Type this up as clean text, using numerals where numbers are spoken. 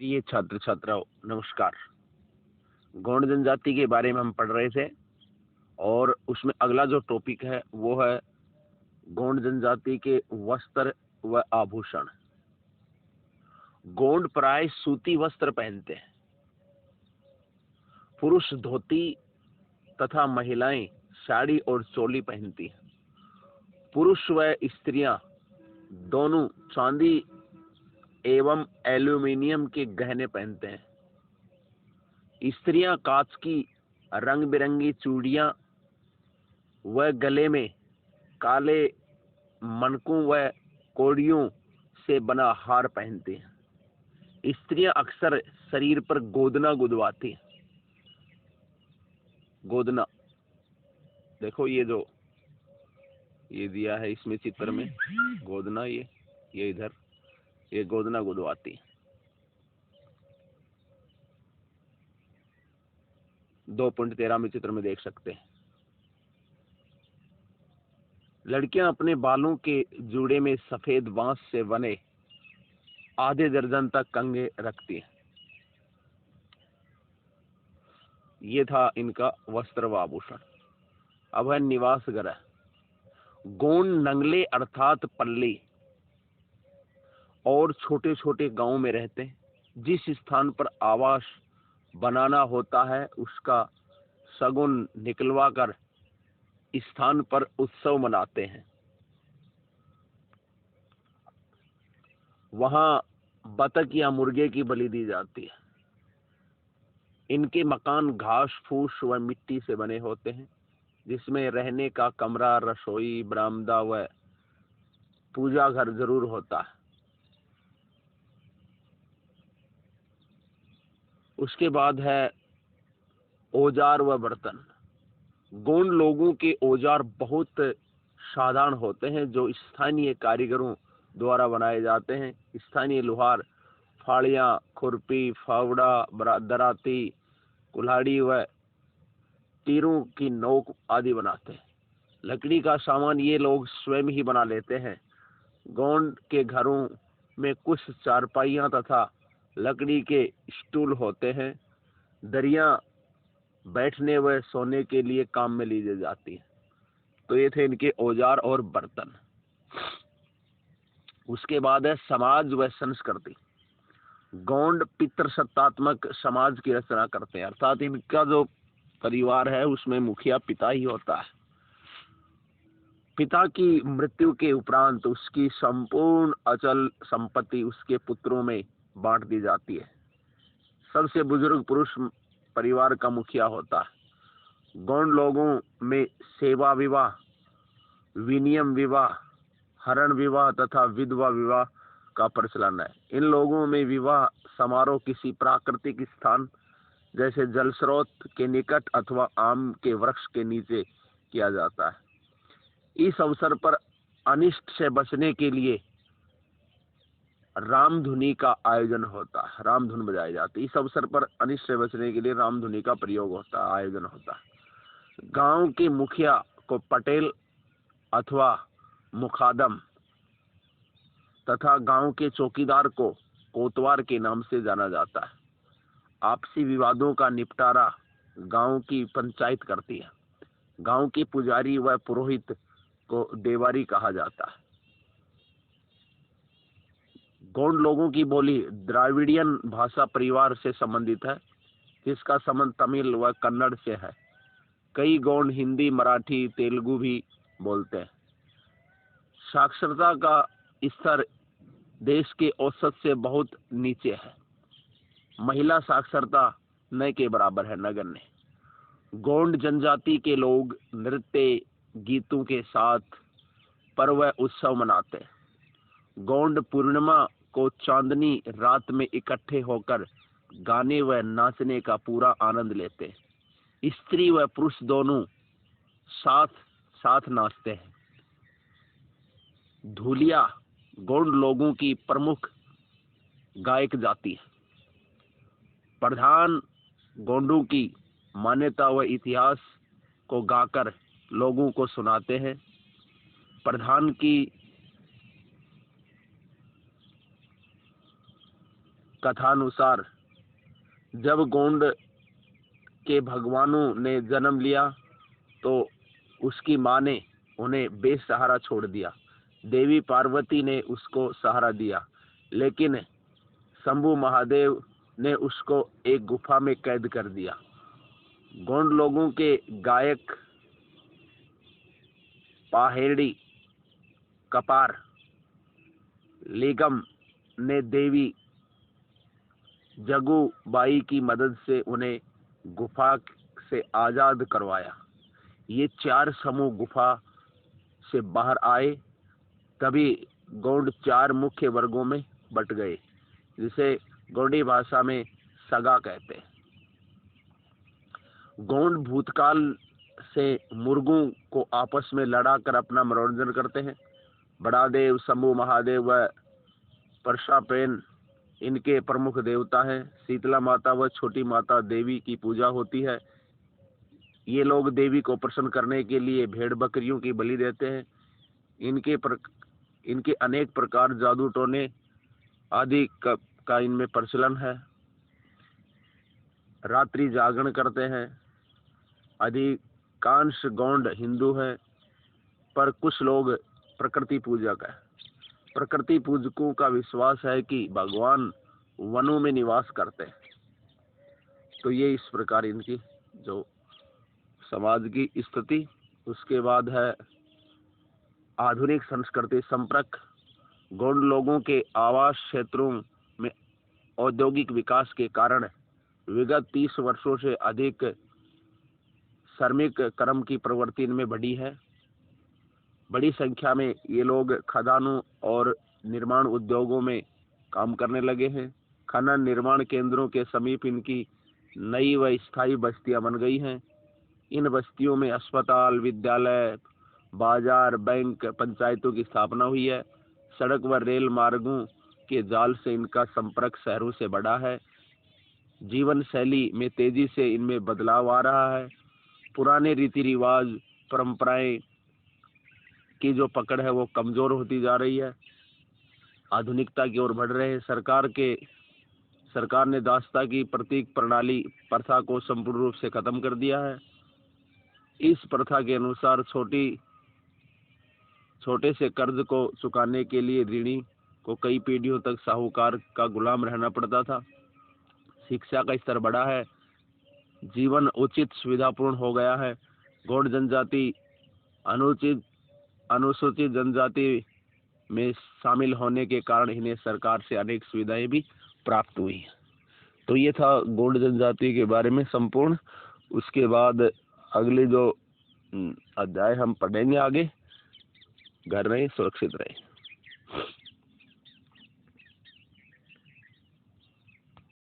ये छात्र छात्राओं नमस्कार। गौंड जनजाति के बारे में हम पढ़ रहे थे और उसमें अगला जो टॉपिक है वो है गौंड जनजाति के वस्त्र व आभूषण। गौंड प्राय सूती वस्त्र पहनते हैं। पुरुष धोती तथा महिलाएं साड़ी और चोली पहनती हैं। पुरुष व स्त्रियां दोनों चांदी एवं एल्यूमिनियम के गहने पहनते हैं। स्त्रियां कांच की रंग बिरंगी चूड़ियां व गले में काले मनकों व कोड़ियों से बना हार पहनती हैं। स्त्रियां अक्सर शरीर पर गोदना गुदवाती हैं। गोदना देखो, ये दिया है इसमें चित्र में गोदना, ये इधर ये गोदना गुदवाती है। 2.13 में चित्र में देख सकते हैं। लड़कियां अपने बालों के जूड़े में सफेद बांस से बने आधे दर्जन तक कंघे रखती हैं। ये था इनका वस्त्र व आभूषण। अब है निवास गृह। गौंड नंगले अर्थात पल्ली और छोटे छोटे गांव में रहते हैं। जिस स्थान पर आवास बनाना होता है उसका शगुन निकलवा कर स्थान पर उत्सव मनाते हैं। वहां बतख या मुर्गे की बलि दी जाती है। इनके मकान घास फूस व मिट्टी से बने होते हैं, जिसमें रहने का कमरा, रसोई, बरामदा व पूजा घर जरूर होता है। उसके बाद है औजार व बर्तन। गौंड लोगों के औजार बहुत साधारण होते हैं जो स्थानीय कारीगरों द्वारा बनाए जाते हैं। स्थानीय लुहार फाड़ियां, खुरपी, फावड़ा, दराती, कुल्हाड़ी व तीरों की नोक आदि बनाते हैं। लकड़ी का सामान ये लोग स्वयं ही बना लेते हैं। गौंड के घरों में कुछ चारपाइयां तथा लकड़ी के स्टूल होते हैं। दरियां बैठने व सोने के लिए काम में ली जाती है। तो ये थे इनके औजार और बर्तन। उसके बाद है समाज व संस्कृति। गौंड पितृसत्तात्मक समाज की रचना करते हैं, अर्थात इनका जो परिवार है उसमें मुखिया पिता ही होता है। पिता की मृत्यु के उपरांत उसकी संपूर्ण अचल संपत्ति उसके पुत्रों में बांट दी जाती है। सबसे बुजुर्ग पुरुष परिवार का मुखिया होता है। गौंड लोगों में सेवा विवाह, विनियम विवाह, हरण विवाह तथा विधवा विवाह का प्रचलन है। इन लोगों में विवाह समारोह किसी प्राकृतिक स्थान जैसे जल स्रोत के निकट अथवा आम के वृक्ष के नीचे किया जाता है। इस अवसर पर अनिष्ट से बचने के लिए रामधुनी का आयोजन होता है। रामधुन बजाई जाती है। इस अवसर पर अनिष्ट से बचने के लिए रामधुनी का प्रयोग होता है, आयोजन होता है। गांव के मुखिया को पटेल अथवा मुखादम तथा गांव के चौकीदार को कोतवार के नाम से जाना जाता है। आपसी विवादों का निपटारा गांव की पंचायत करती है। गांव के पुजारी व पुरोहित को देवारी कहा जाता है। गौंड लोगों की बोली द्राविडियन भाषा परिवार से संबंधित है, जिसका संबंध तमिल व कन्नड़ से है। कई गौंड हिंदी, मराठी, तेलुगु भी बोलते हैं। साक्षरता का स्तर देश के औसत से बहुत नीचे है। महिला साक्षरता न के बराबर है, नगण्य। गौंड जनजाति के लोग नृत्य गीतों के साथ पर्व उत्सव मनाते हैं। गौंड पूर्णिमा को चांदनी रात में इकट्ठे होकर गाने व नाचने का पूरा आनंद लेते हैं। स्त्री व पुरुष दोनों साथ साथ नाचते हैं। धूलिया गौंड लोगों की प्रमुख गायक जाति है। प्रधान गौंडों की मान्यता व इतिहास को गाकर लोगों को सुनाते हैं। प्रधान की कथानुसार जब गोंड के भगवानों ने जन्म लिया तो उसकी माँ ने उन्हें बेसहारा छोड़ दिया। देवी पार्वती ने उसको सहारा दिया, लेकिन शंभू महादेव ने उसको एक गुफा में कैद कर दिया। गोंड लोगों के गायक पाहेड़ी कपार लेगम ने देवी जगूबाई की मदद से उन्हें गुफा से आजाद करवाया। ये 4 समूह गुफा से बाहर आए, तभी गोंड 4 मुख्य वर्गों में बट गए, जिसे गोंडी भाषा में सगा कहते हैं। गोंड भूतकाल से मुर्गों को आपस में लड़ाकर अपना मनोरंजन करते हैं। बड़ादेव, शंभू महादेव व परशापेन इनके प्रमुख देवता हैं। शीतला माता व छोटी माता देवी की पूजा होती है। ये लोग देवी को प्रसन्न करने के लिए भेड़ बकरियों की बलि देते हैं। इनके अनेक प्रकार जादू टोने आदि का इनमें प्रचलन है। रात्रि जागरण करते हैं। अधिकांश गोंड हिंदू हैं, पर कुछ लोग प्रकृति पूजक हैं। प्रकृति पूजकों का विश्वास है कि भगवान वनों में निवास करते हैं। तो ये इस प्रकार इनकी जो समाज की स्थिति। उसके बाद है आधुनिक संस्कृति संपर्क। गोंड लोगों के आवास क्षेत्रों में औद्योगिक विकास के कारण विगत 30 वर्षों से अधिक श्रमिक कर्म की प्रवृत्ति इनमें बढ़ी है। बड़ी संख्या में ये लोग खदानों और निर्माण उद्योगों में काम करने लगे हैं। खनन निर्माण केंद्रों के समीप इनकी नई व स्थायी बस्तियां बन गई हैं। इन बस्तियों में अस्पताल, विद्यालय, बाजार, बैंक, पंचायतों की स्थापना हुई है। सड़क व रेल मार्गों के जाल से इनका संपर्क शहरों से बढ़ा है। जीवन शैली में तेजी से इनमें बदलाव आ रहा है। पुराने रीति रिवाज, परंपराएं की जो पकड़ है वो कमजोर होती जा रही है। आधुनिकता की ओर बढ़ रहे हैं। सरकार ने दासता की प्रतीक प्रणाली प्रथा को संपूर्ण रूप से खत्म कर दिया है। इस प्रथा के अनुसार छोटे से कर्ज को चुकाने के लिए ऋणी को कई पीढ़ियों तक साहूकार का गुलाम रहना पड़ता था। शिक्षा का स्तर बढ़ा है। जीवन उचित सुविधापूर्ण हो गया है। गौड़ जनजाति अनुसूचित जनजाति में शामिल होने के कारण इन्हें सरकार से अनेक सुविधाएं भी प्राप्त हुई। तो ये था गौड़ जनजाति के बारे में संपूर्ण। उसके बाद अगले जो अध्याय हम पढ़ेंगे आगे। घर रहें, सुरक्षित रहें।